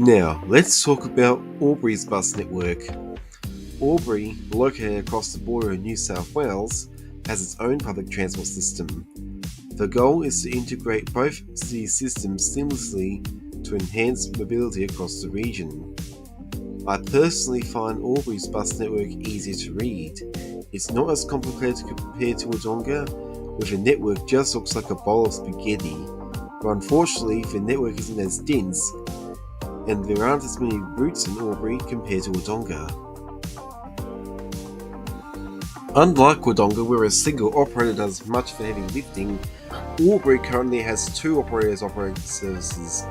Now, let's talk about Albury's bus network. Albury, located across the border in New South Wales, has its own public transport system. The goal is to integrate both city systems seamlessly to enhance mobility across the region. I personally find Albury's bus network easier to read. It's not as complicated compared to Wodonga, where the network just looks like a bowl of spaghetti, but unfortunately the network isn't as dense and there aren't as many routes in Albury compared to Wodonga. Unlike Wodonga, where a single operator does much of the heavy lifting, Albury currently has two operators operating services,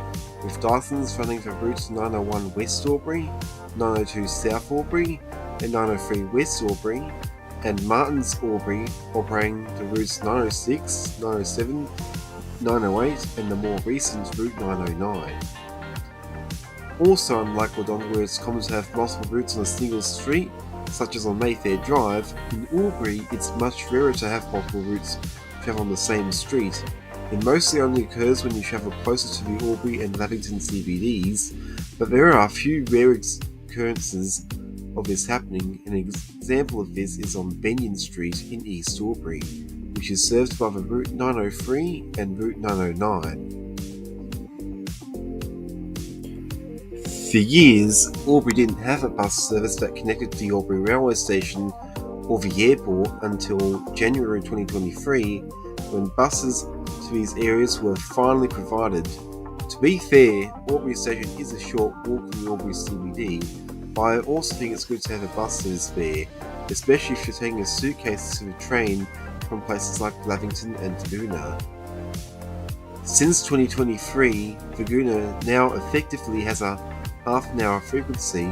with Dysons running the routes 901 West Albury, 902 South Albury, and 903 West Albury, and Martins Albury operating the routes 906, 907, 908, and the more recent Route 909. Also, unlike Wodonga, where it's common to have multiple routes on a single street, such as on Mayfair Drive, in Albury it's much rarer to have multiple routes travel on the same street. It mostly only occurs when you travel closer to the Albury and Lavington CBDs, but there are a few rare occurrences of this happening. An example of this is on Benyon Street in East Albury, which is served by the Route 903 and Route 909. For years, Albury didn't have a bus service that connected to the Albury railway station or the airport until January 2023, when buses to these areas were finally provided. To be fair, Albury station is a short walk from the Albury CBD, but I also think it's good to have a bus service there, especially if you're taking a suitcase to the train from places like Lavington and Thabuna. Since 2023, Thabuna now effectively has a half-an-hour frequency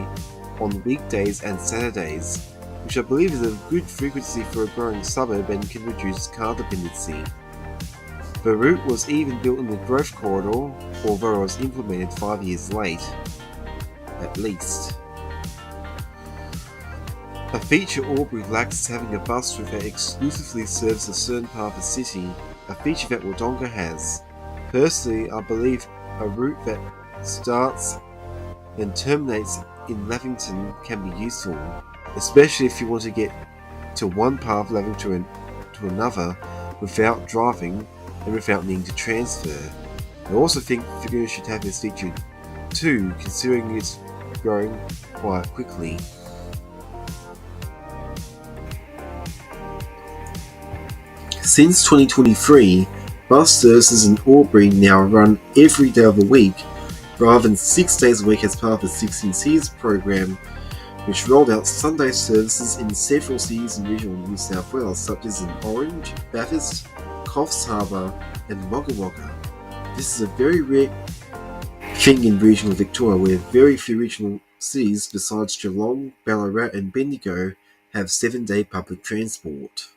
on weekdays and Saturdays, which I believe is a good frequency for a growing suburb and can reduce car dependency. The route was even built in the growth corridor, although it was implemented 5 years late, at least. A feature Albury lacks is having a bus route that exclusively serves a certain part of the city, a feature that Wodonga has. Personally, I believe a route that starts and terminates in Lavington can be useful, especially if you want to get to one part of Lavington to another without driving and without needing to transfer. I also think Thabuna should have this feature too, considering it's growing quite quickly. Since 2023, bus services in Albury now run every day of the week, rather than 6 days a week as part of the 16 Cities program, which rolled out Sunday services in several cities in regional New South Wales, such as in Orange, Bathurst, Coffs Harbour, and Wagga Wagga. This is a very rare thing in regional Victoria, where very few regional cities besides Geelong, Ballarat, and Bendigo have 7-day public transport.